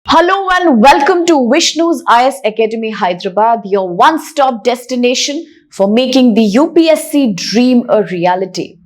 Hello and welcome to Vishnu's IS Academy Hyderabad, your one-stop destination for making the UPSC dream a reality.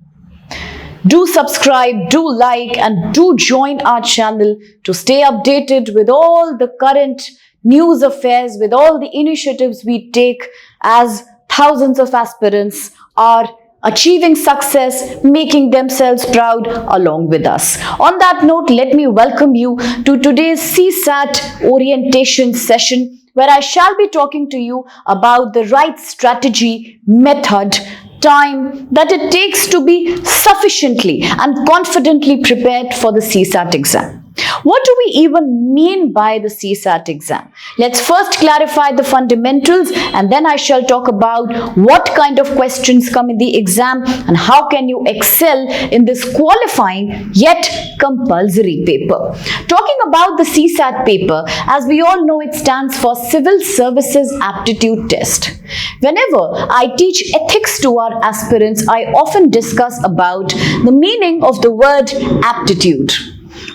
Do subscribe, do like and do join our channel to stay updated with all the current news affairs, with all the initiatives we take as thousands of aspirants are achieving success, making themselves proud along with us. On that note, let me welcome you to today's CSAT orientation session, where I shall be talking to you about the right strategy, method, time that it takes to be sufficiently and confidently prepared for the CSAT exam. What do we even mean by the CSAT exam? Let's first clarify the fundamentals, and then I shall talk about what kind of questions come in the exam and how can you excel in this qualifying yet compulsory paper. Talking about the CSAT paper, as we all know, it stands for Civil Services Aptitude Test. Whenever I teach ethics to our aspirants, I often discuss about the meaning of the word aptitude.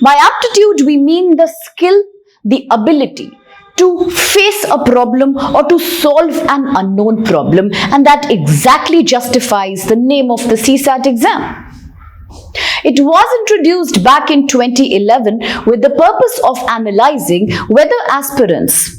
By aptitude, we mean the skill, the ability to face a problem or to solve an unknown problem, and that exactly justifies the name of the CSAT exam. It was introduced back in 2011 with the purpose of analyzing whether aspirants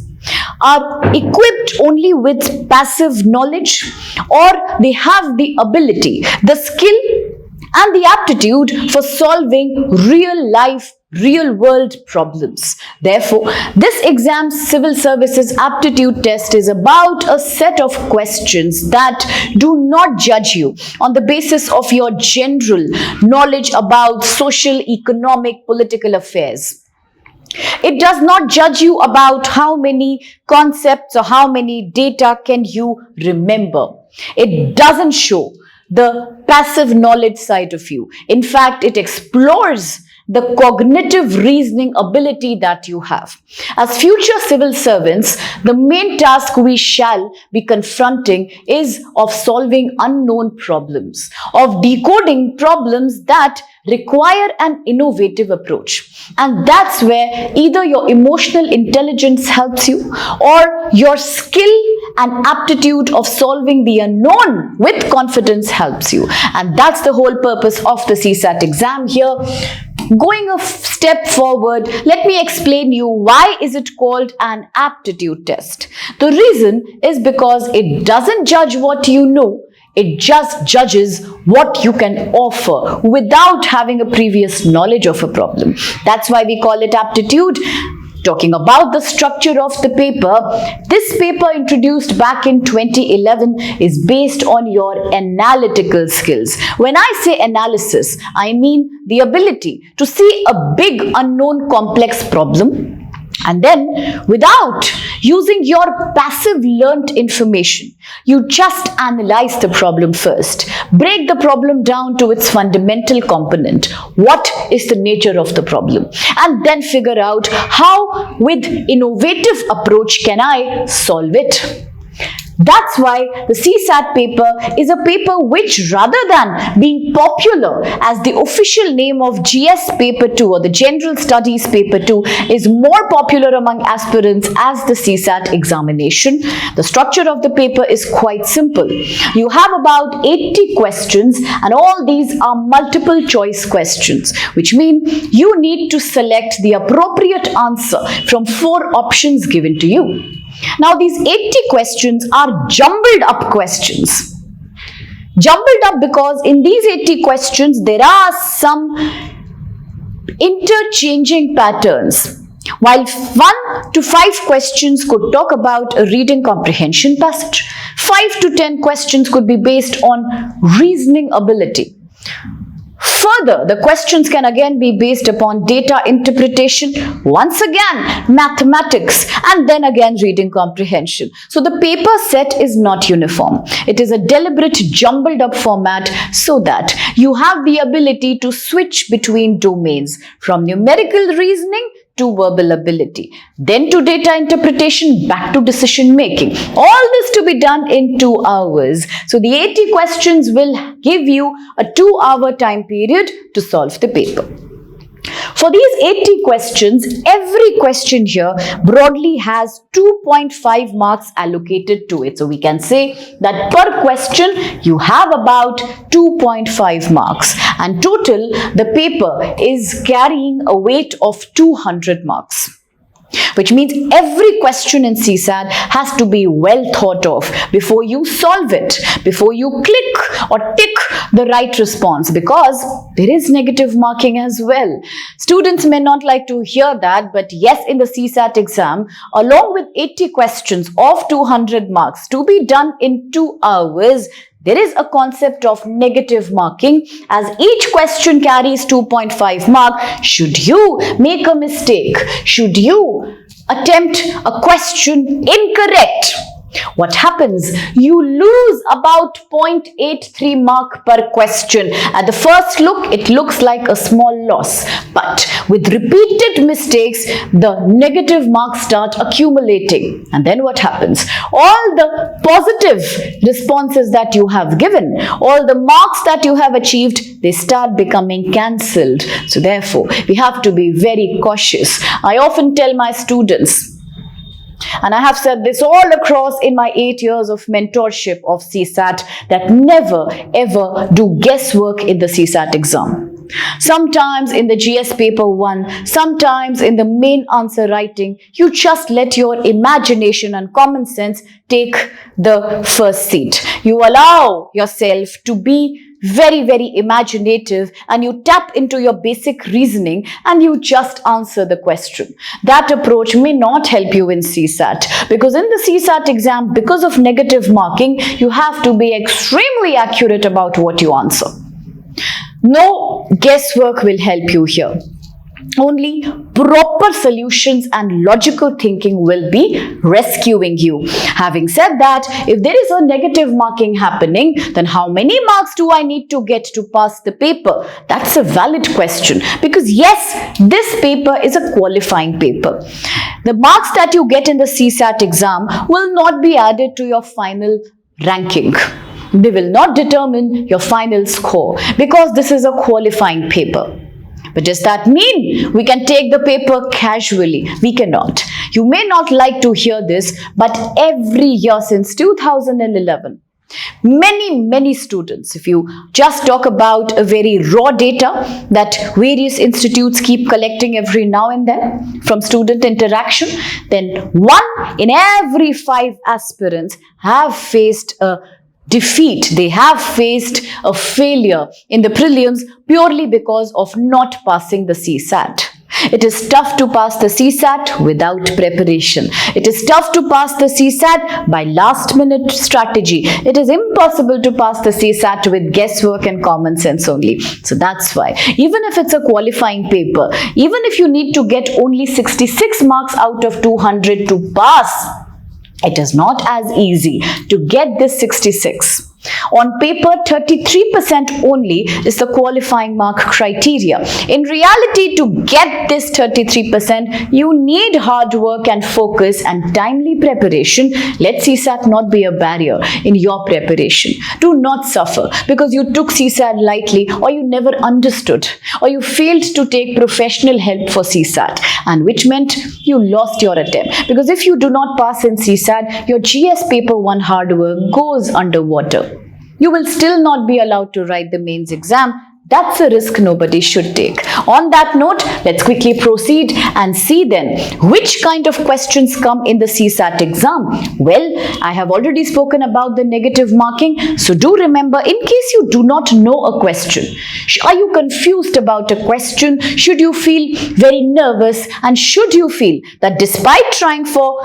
are equipped only with passive knowledge or they have the ability, the skill and the aptitude for solving real life, real world problems. Therefore, this exam's Civil Services Aptitude Test is about a set of questions that do not judge you on the basis of your general knowledge about social, economic, political affairs. It does not judge you about how many concepts or how many data can you remember. It doesn't show the passive knowledge side of you. In fact, it explores the cognitive reasoning ability that you have. As future civil servants, the main task we shall be confronting is of solving unknown problems, of decoding problems that require an innovative approach. And that's where either your emotional intelligence helps you or your skill and aptitude of solving the unknown with confidence helps you. And that's the whole purpose of the CSAT exam here. Going a step forward, let me explain you why is it called an aptitude test. The reason is because it doesn't judge what you know, it just judges what you can offer without having a previous knowledge of a problem. That's why we call it aptitude. Talking about the structure of the paper, this paper introduced back in 2011 is based on your analytical skills. When I say analysis, I mean the ability to see a big unknown complex problem and then without using your passive learnt information, you just analyze the problem first. Break the problem down to its fundamental component. What is the nature of the problem? And then figure out how with innovative approach can I solve it. That's why the CSAT paper is a paper which, rather than being popular as the official name of GS paper 2 or the General Studies paper 2, is more popular among aspirants as the CSAT examination. The structure of the paper is quite simple. You have about 80 questions and all these are multiple choice questions, which mean you need to select the appropriate answer from 4 options given to you. Now, these 80 questions are jumbled up questions. Jumbled up because in these 80 questions, there are some interchanging patterns. While 1 to 5 questions could talk about a reading comprehension passage, 5 to 10 questions could be based on reasoning ability. Further, the questions can again be based upon data interpretation, once again mathematics, and then again reading comprehension. So the paper set is not uniform. It is a deliberate jumbled up format so that you have the ability to switch between domains from numerical reasoning to verbal ability, then to data interpretation, back to decision making. All this to be done in 2 hours. So the 80 questions will give you a 2-hour time period to solve the paper. For For these 80 questions, every question here broadly has 2.5 marks allocated to it. So we can say that per question you have about 2.5 marks, and total the paper is carrying a weight of 200 marks. Which means every question in CSAT has to be well thought of before you solve it, before you click or tick the right response, because there is negative marking as well. Students may not like to hear that, but yes, in the CSAT exam, along with 80 questions of 200 marks to be done in 2 hours, there is a concept of negative marking, as each question carries 2.5 mark. Should you make a mistake, should you attempt a question incorrect, what happens? You lose about 0.83 mark per question. At the first look, it looks like a small loss, but with repeated mistakes, the negative marks start accumulating. And then what happens? All the positive responses that you have given, all the marks that you have achieved, they start becoming cancelled. So therefore, we have to be very cautious. I often tell my students, and I have said this all across in my 8 years of mentorship of CSAT, that never ever do guesswork in the CSAT exam. Sometimes in the GS paper 1, sometimes in the main answer writing, you just let your imagination and common sense take the first seat. You allow yourself to be very imaginative, and you tap into your basic reasoning and you just answer the question. That approach may not help you in CSAT, because in the CSAT exam, because of negative marking, you have to be extremely accurate about what you answer. No guesswork will help you here. Only proper solutions and logical thinking will be rescuing you. Having said that, if there is a negative marking happening, then how many marks do I need to get to pass the paper? That's a valid question, because yes, this paper is a qualifying paper. The marks that you get in the CSAT exam will not be added to your final ranking. They will not determine your final score, because this is a qualifying paper. But does that mean we can take the paper casually? We cannot. You may not like to hear this, but every year since 2011, many students, if you just talk about a very raw data that various institutes keep collecting every now and then from student interaction, then 1 in every 5 aspirants have faced a defeat. They have faced a failure in the prelims purely because of not passing the CSAT. It is tough to pass the CSAT without preparation. It is tough to pass the CSAT by last minute strategy. It is impossible to pass the CSAT with guesswork and common sense only. So that's why, even if it's a qualifying paper, even if you need to get only 66 marks out of 200 to pass, it is not as easy to get this 66. On paper, 33% only is the qualifying mark criteria. In reality, to get this 33%, you need hard work and focus and timely preparation. Let CSAT not be a barrier in your preparation. Do not suffer because you took CSAT lightly, or you never understood, or you failed to take professional help for CSAT, and which meant you lost your attempt. Because if you do not pass in CSAT, your GS paper 1 hard work goes underwater. You will still not be allowed to write the mains exam. That's a risk nobody should take. On that note, let's quickly proceed and see then which kind of questions come in the CSAT exam. Well, I have already spoken about the negative marking. So do remember, in case you do not know a question, are you confused about a question? Should you feel very nervous? And should you feel that despite trying for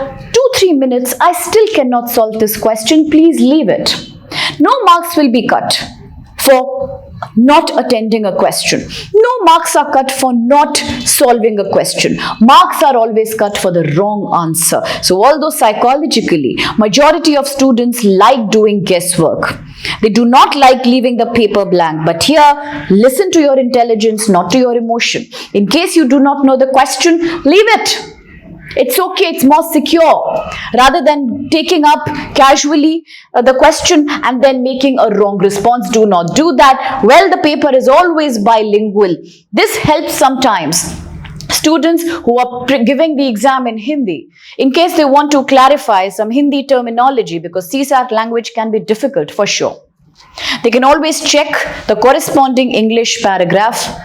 2-3 minutes, I still cannot solve this question? Please leave it. No marks will be cut for not attending a question. No marks are cut for not solving a question. Marks are always cut for the wrong answer. So although psychologically, majority of students like doing guesswork, they do not like leaving the paper blank. But here, listen to your intelligence, not to your emotion. In case you do not know the question, leave it. It's okay, it's more secure, rather than taking up casually the question and then making a wrong response. Do not do that. Well, the paper is always bilingual. This helps sometimes Students who are giving the exam in Hindi, in case they want to clarify some Hindi terminology, because CSAT language can be difficult for sure, they can always check the corresponding English paragraph.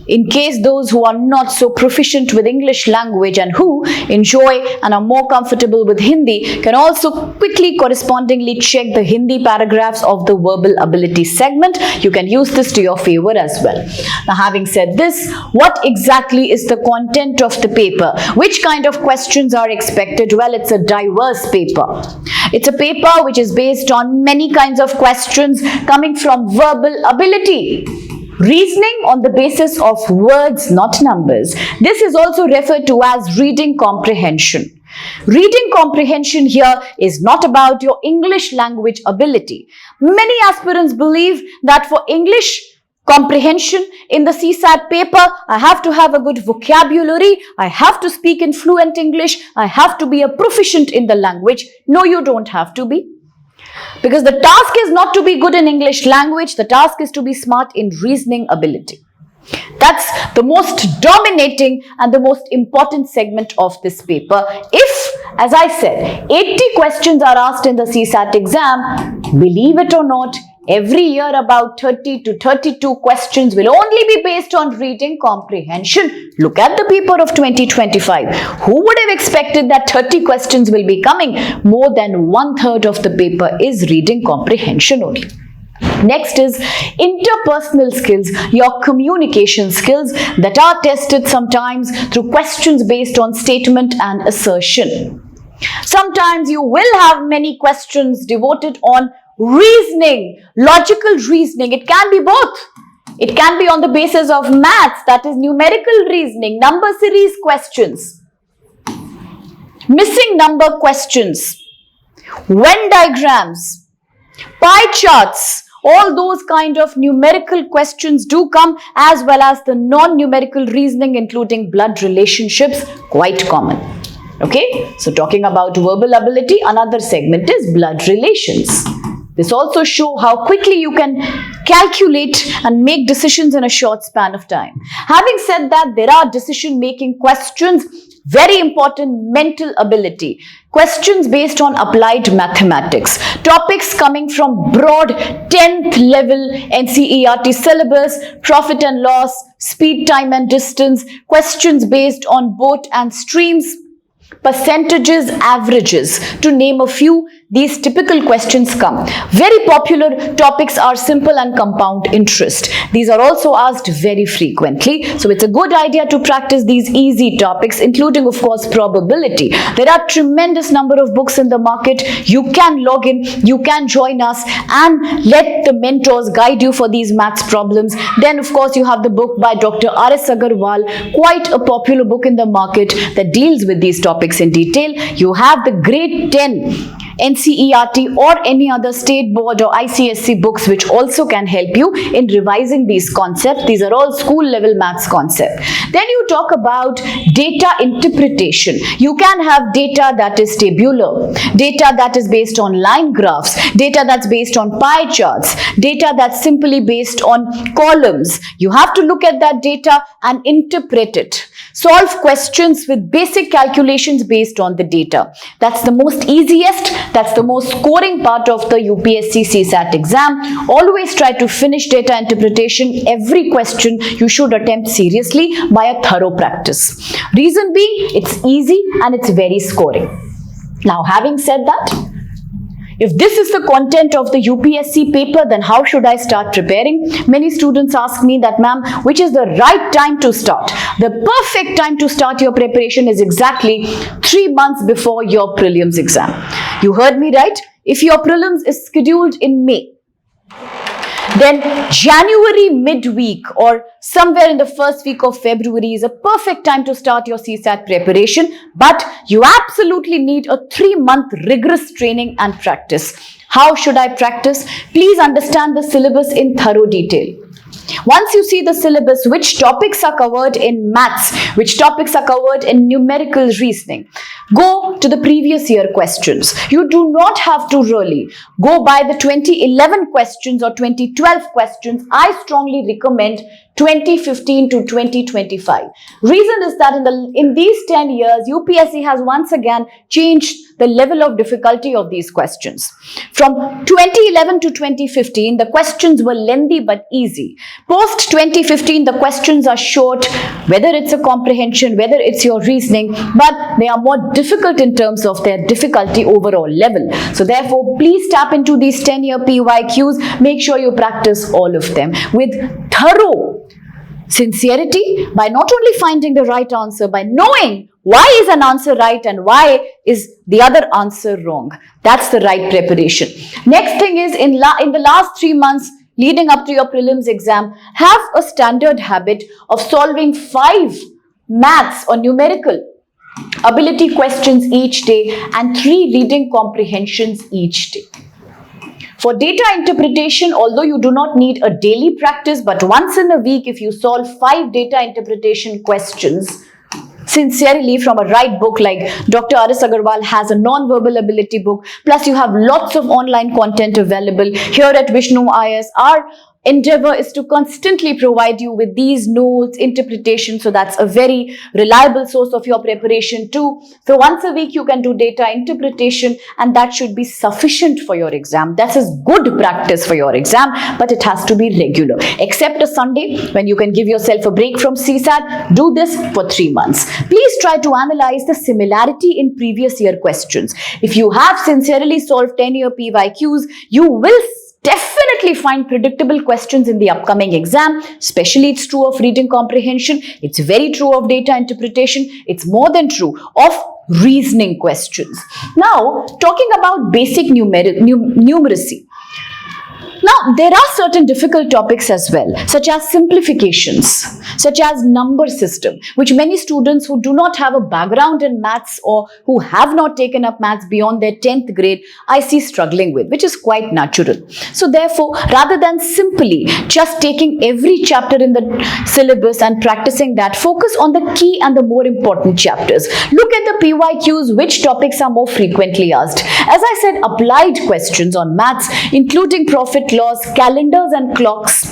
In case those who are not so proficient with English language and who enjoy and are more comfortable with Hindi can also quickly correspondingly check the Hindi paragraphs of the verbal ability segment. You can use this to your favor as well. Now, having said this, what exactly is the content of the paper? Which kind of questions are expected? Well, it's a diverse paper. It's a paper which is based on many kinds of questions coming from verbal ability. Reasoning on the basis of words, not numbers. This is also referred to as reading comprehension. Reading comprehension here is not about your English language ability. Many aspirants believe that for English comprehension in the CSAT paper, I have to have a good vocabulary, I have to speak in fluent English, I have to be a proficient in the language. No, you don't have to be. Because the task is not to be good in English language, the task is to be smart in reasoning ability. That's the most dominating and the most important segment of this paper. If, as I said, 80 questions are asked in the CSAT exam, believe it or not, every year about 30 to 32 questions will only be based on reading comprehension. Look at the paper of 2025. Who would have expected that 30 questions will be coming? More than 1/3 of the paper is reading comprehension only. Next is interpersonal skills, your communication skills that are tested sometimes through questions based on statement and assertion. Sometimes you will have many questions devoted on reasoning, logical reasoning. It can be both. It can be on the basis of maths, that is numerical reasoning, number series questions, missing number questions, Venn diagrams, pie charts. All those kind of numerical questions do come, as well as the non-numerical reasoning, including blood relationships, quite common. Okay, so talking about verbal ability, another segment is blood relations. This also shows how quickly you can calculate and make decisions in a short span of time. Having said that, there are decision-making questions, very important mental ability. Questions based on applied mathematics. Topics coming from broad 10th level NCERT syllabus, profit and loss, speed, time and distance. Questions based on boat and streams, percentages, averages, to name a few. These typical questions come. Very popular topics are simple and compound interest. These are also asked very frequently. So it's a good idea to practice these easy topics, including, of course, probability. There are tremendous number of books in the market. You can log in, you can join us and let the mentors guide you for these maths problems. Then, of course, you have the book by Dr. R.S. Agarwal, quite a popular book in the market that deals with these topics in detail. You have the grade 10 NCERT or any other state board or ICSE books which also can help you in revising these concepts. These are all school level maths concepts. Then you talk about data interpretation. You can have data that is tabular, data that is based on line graphs, data that's based on pie charts, data that's simply based on columns. You have to look at that data and interpret it. Solve questions with basic calculations based on the data. That's the most easiest, that's the most scoring part of the UPSC CSAT exam. Always try to finish data interpretation. Every question you should attempt seriously by a thorough practice. Reason being, it's easy and it's very scoring. Now, having said that, if this is the content of the UPSC paper, then how should I start preparing? Many students ask me that, ma'am, which is the right time to start? The perfect time to start your preparation is exactly 3 months before your prelims exam. You heard me right? If your prelims is scheduled in May, then January midweek or somewhere in the first week of February is a perfect time to start your CSAT preparation. But you absolutely need a 3-month rigorous training and practice. How should I practice? Please understand the syllabus in thorough detail. Once you see the syllabus, which topics are covered in maths, which topics are covered in numerical reasoning, go to the previous year questions. You do not have to really go by the 2011 questions or 2012 questions. I strongly recommend 2015 to 2025. Reason is that in these 10 years, UPSC has once again changed the level of difficulty of these questions. From 2011 to 2015, the questions were lengthy but easy. Post 2015, the questions are short, whether it's a comprehension, whether it's your reasoning, but they are more difficult in terms of their difficulty overall level. So therefore, please tap into these 10-year PYQs. Make sure you practice all of them with thorough sincerity, by not only finding the right answer, by knowing why is an answer right and why is the other answer wrong. That's the right preparation. Next thing is, in the last 3 months leading up to your prelims exam, have a standard habit of solving 5 maths or numerical ability questions each day and 3 reading comprehensions each day. For data interpretation, although you do not need a daily practice, but once in a week, if you solve 5 data interpretation questions sincerely from a right book, like Dr. Aris Agarwal has a non-verbal ability book, plus you have lots of online content available here at Vishnu IS. Our endeavor is to constantly provide you with these notes, interpretation, so that's a very reliable source of your preparation too. So once a week you can do data interpretation, and that should be sufficient for your exam. That is good practice for your exam, but it has to be regular. Except a Sunday when you can give yourself a break from CSAT, do this for 3 months. Please try to analyze the similarity in previous year questions. If you have sincerely solved 10-year PYQs, you will definitely find predictable questions in the upcoming exam. Especially it's true of reading comprehension. It's very true of data interpretation. It's more than true of reasoning questions. Now, talking about basic numeracy. Now, there are certain difficult topics as well, such as simplifications, such as number system, which many students who do not have a background in maths or who have not taken up maths beyond their 10th grade, I see struggling with, which is quite natural. So therefore, rather than simply just taking every chapter in the syllabus and practicing that, focus on the key and the more important chapters. Look at the PYQs, which topics are more frequently asked. As I said, applied questions on maths, including profit loss, calendars and clocks,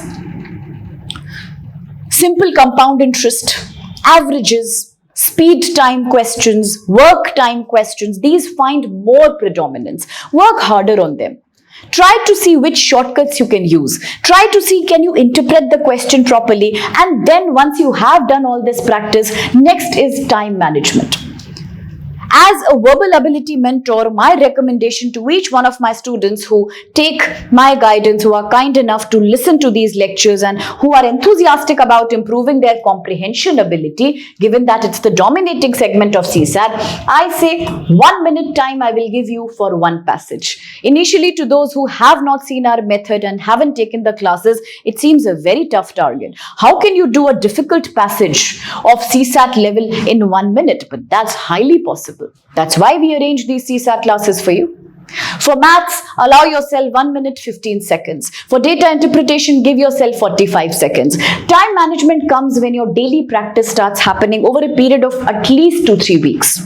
simple compound interest, averages, speed time questions, work time questions, these find more predominance. Work harder on them. Try to see which shortcuts you can use. Try to see, can you interpret the question properly? And then once you have done all this practice, next is time management. As a verbal ability mentor, my recommendation to each one of my students who take my guidance, who are kind enough to listen to these lectures and who are enthusiastic about improving their comprehension ability, given that it's the dominating segment of CSAT, I say 1 minute time I will give you for one passage. Initially, to those who have not seen our method and haven't taken the classes, it seems a very tough target. How can you do a difficult passage of CSAT level in 1 minute? But that's highly possible. That's why we arrange these CSAT classes for you. For maths, allow yourself 1 minute 15 seconds. For data interpretation, give yourself 45 seconds. Time management comes when your daily practice starts happening over a period of at least 2-3 weeks.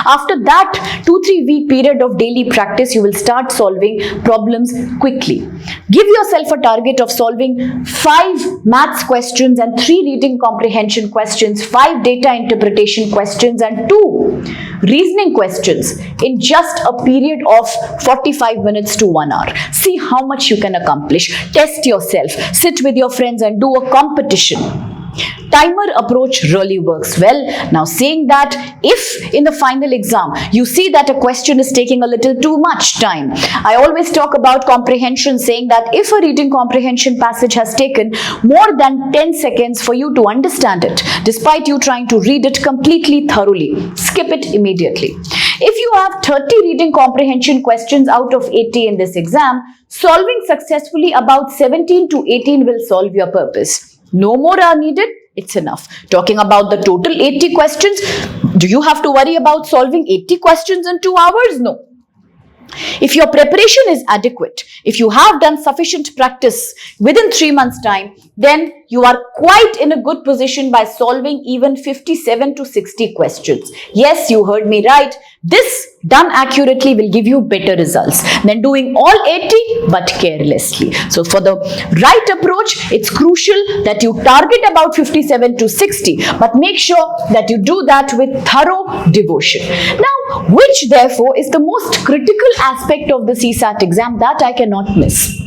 After that 2-3 week period of daily practice, you will start solving problems quickly. Give yourself a target of solving 5 maths questions and 3 reading comprehension questions, 5 data interpretation questions and 2 reasoning questions in just a period of 45 minutes to 1 hour. See how much you can accomplish. Test yourself. Sit with your friends and do a competition. Timer approach really works well. Now, saying that, if in the final exam you see that a question is taking a little too much time, I always talk about comprehension, saying that if a reading comprehension passage has taken more than 10 seconds for you to understand it, despite you trying to read it completely thoroughly, skip it immediately. If you have 30 reading comprehension questions out of 80 in this exam, solving successfully about 17 to 18 will solve your purpose. No more are needed, it's enough. Talking about the total 80 questions, do you have to worry about solving 80 questions in 2 hours? No. If your preparation is adequate, if you have done sufficient practice within 3 months' time, then you are quite in a good position by solving even 57 to 60 questions. Yes, you heard me right. This done accurately will give you better results than doing all 80 but carelessly. So for the right approach, it's crucial that you target about 57 to 60, but make sure that you do that with thorough devotion. Now, which therefore is the most critical aspect of the CSAT exam that I cannot miss?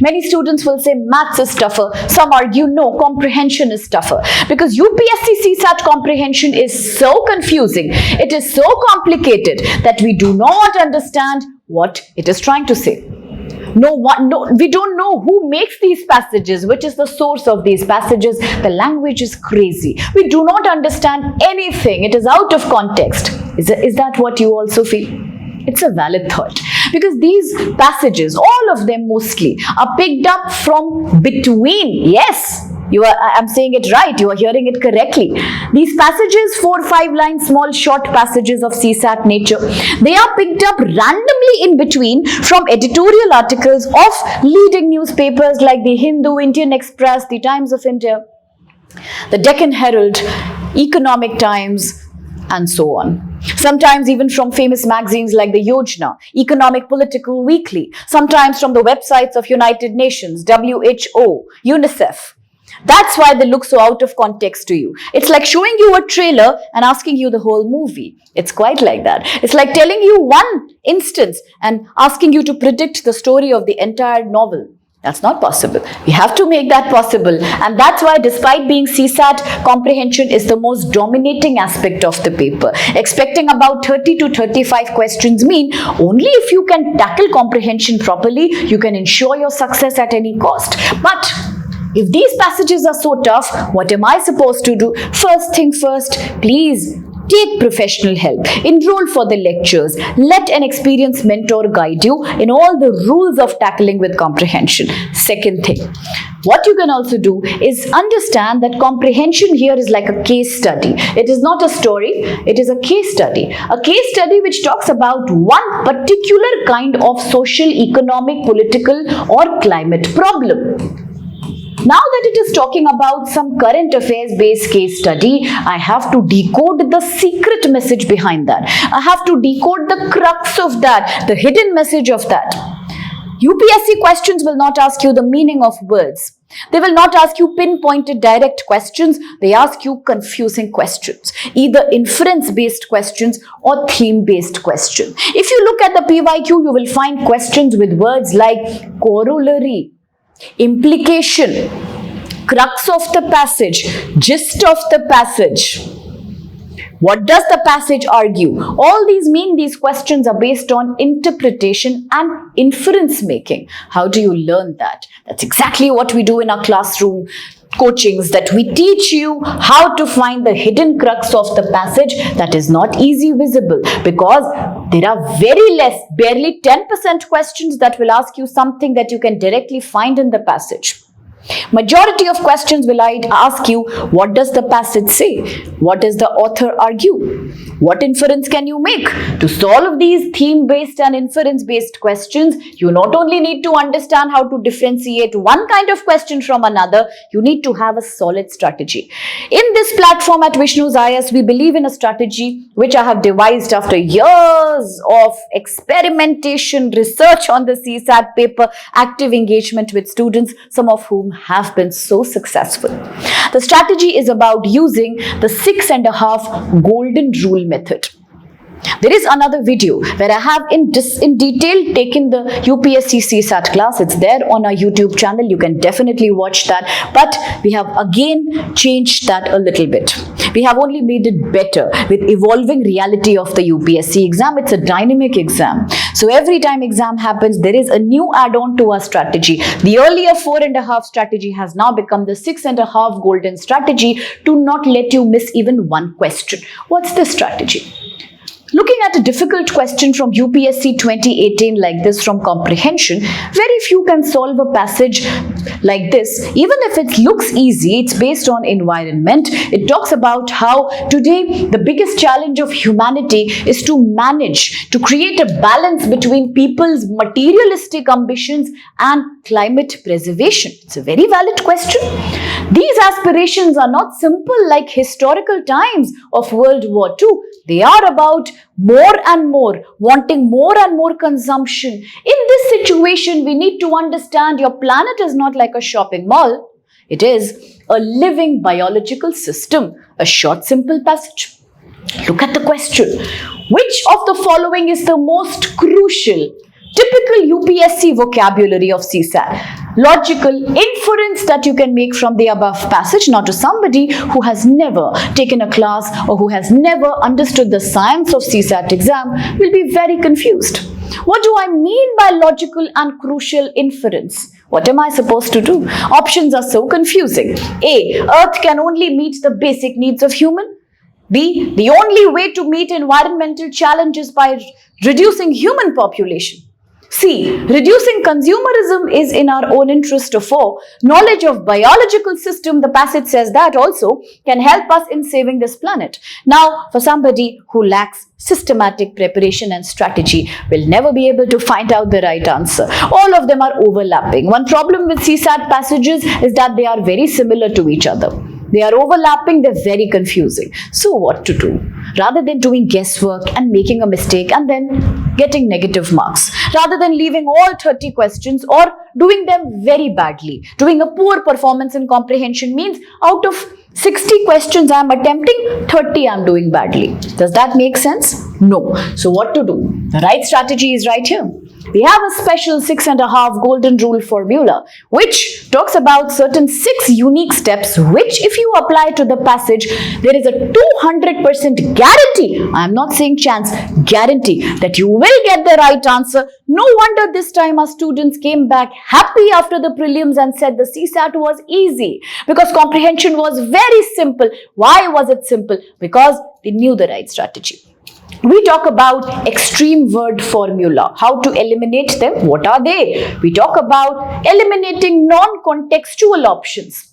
Many students will say maths is tougher. Some argue no, comprehension is tougher. Because UPSC CSAT comprehension is so confusing, it is so complicated that we do not understand what it is trying to say. We don't know who makes these passages, which is the source of these passages. The language is crazy. We do not understand anything. It is out of context. Is that what you also feel? It's a valid thought, because these passages, all of them mostly, are picked up from between. Yes, I'm saying it right, you are hearing it correctly. These passages, 4 or 5 line small short passages of CSAT nature, they are picked up randomly in between from editorial articles of leading newspapers like the Hindu, Indian Express, the Times of India, the Deccan Herald, Economic Times, and so on. Sometimes even from famous magazines like the Yojana, Economic Political Weekly, sometimes from the websites of United Nations, WHO, UNICEF. That's why they look so out of context to you. It's like showing you a trailer and asking you the whole movie. It's quite like that. It's like telling you one instance and asking you to predict the story of the entire novel. That's not possible. We have to make that possible. And that's why, despite being CSAT, comprehension is the most dominating aspect of the paper. Expecting about 30 to 35 questions mean only if you can tackle comprehension properly, you can ensure your success at any cost. But if these passages are so tough, what am I supposed to do? First thing first, please take professional help. Enroll for the lectures. Let an experienced mentor guide you in all the rules of tackling with comprehension. Second thing, what you can also do is understand that comprehension here is like a case study. It is not a story, it is a case study. A case study which talks about one particular kind of social, economic, political, or climate problem. Now that it is talking about some current affairs based case study, I have to decode the secret message behind that. I have to decode the crux of that, the hidden message of that. UPSC questions will not ask you the meaning of words. They will not ask you pinpointed direct questions. They ask you confusing questions, either inference based questions or theme based questions. If you look at the PYQ, you will find questions with words like corollary, implication, crux of the passage, gist of the passage. What does the passage argue? All these mean these questions are based on interpretation and inference making. How do you learn that? That's exactly what we do in our classroom coachings, that we teach you how to find the hidden crux of the passage that is not easy visible, because there are very less, barely 10% questions that will ask you something that you can directly find in the passage. Majority of questions will ask you, what does the passage say? What does the author argue? What inference can you make? To solve these theme-based and inference-based questions, you not only need to understand how to differentiate one kind of question from another, you need to have a solid strategy. In this platform at Vishnu's IS, we believe in a strategy which I have devised after years of experimentation, research on the CSAT paper, active engagement with students, some of whom have been so successful. The strategy is about using the 6.5 golden rule method. There is another video where I have in detail taken the UPSC CSAT class. It's there on our YouTube channel. You can definitely watch that. But we have again changed that a little bit. We have only made it better with evolving reality of the UPSC exam. It's a dynamic exam. So every time exam happens, there is a new add-on to our strategy. The earlier 4.5 strategy has now become the 6.5 golden strategy to not let you miss even one question. What's the strategy? Looking at a difficult question from UPSC 2018 like this from Comprehension, very few can solve a passage like this. Even if it looks easy, it's based on environment. It talks about how today the biggest challenge of humanity is to manage, to create a balance between people's materialistic ambitions and climate preservation. It's a very valid question. These aspirations are not simple like historical times of World War II. They are about more and more, wanting more and more consumption. In this situation, we need to understand your planet is not like a shopping mall. It is a living biological system. A short, simple passage. Look at the question. Which of the following is the most crucial? Typical UPSC vocabulary of CSAT. Logical inference that you can make from the above passage. Now, to somebody who has never taken a class or who has never understood the science of CSAT exam will be very confused. What do I mean by logical and crucial inference? What am I supposed to do? Options are so confusing. A. Earth can only meet the basic needs of human. B. The only way to meet environmental challenges by reducing human population. C. Reducing consumerism is in our own interest. Of 4. Knowledge of biological system, the passage says that also, can help us in saving this planet. Now, for somebody who lacks systematic preparation and strategy, will never be able to find out the right answer. All of them are overlapping. One problem with CSAT passages is that they are very similar to each other. They are overlapping, they're very confusing. So what to do? Rather than doing guesswork and making a mistake and then getting negative marks, rather than leaving all 30 questions or doing them very badly, doing a poor performance in comprehension means out of 60 questions I am attempting, 30 I am doing badly. Does that make sense? No. So what to do? The right strategy is right here. We have a special 6.5 golden rule formula which talks about certain 6 unique steps which if you apply to the passage, there is a 200% guarantee, I am not saying chance, guarantee that you will get the right answer. No wonder this time our students came back happy after the prelims and said the CSAT was easy because comprehension was very simple. Why was it simple? Because they knew the right strategy. We talk about extreme word formula, how to eliminate them, what are they? We talk about eliminating non-contextual options.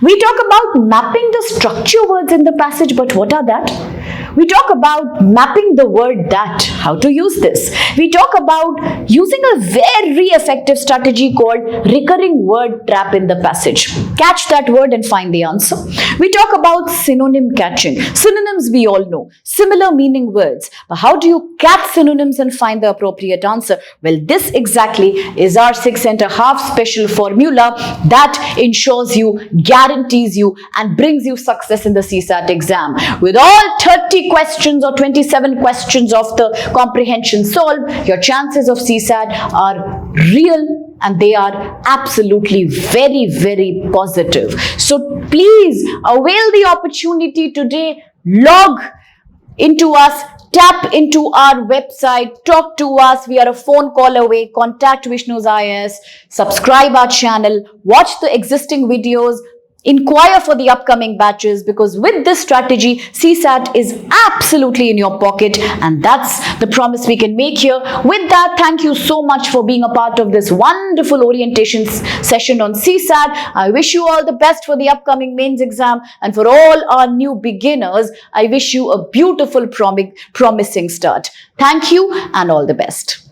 We talk about mapping the structure words in the passage, but what are that? We talk about mapping the word that, how to use this. We talk about using a very effective strategy called recurring word trap in the passage. Catch that word and find the answer. We talk about synonym catching. Synonyms we all know, similar meaning words. But how do you catch synonyms and find the appropriate answer? Well, this exactly is our 6.5 special formula that ensures you, guarantees you and brings you success in the CSAT exam. With all 30 questions or 27 questions of the comprehension solved, your chances of CSAT are real and they are absolutely very, very positive. So please avail the opportunity today, log into us, tap into our website, talk to us. We are a phone call away. Contact Vishnu's IS, subscribe our channel, watch the existing videos, inquire for the upcoming batches because with this strategy, CSAT is absolutely in your pocket and that's the promise we can make here. With that, thank you so much for being a part of this wonderful orientation session on CSAT. I wish you all the best for the upcoming mains exam and for all our new beginners, I wish you a beautiful promising start. Thank you and all the best.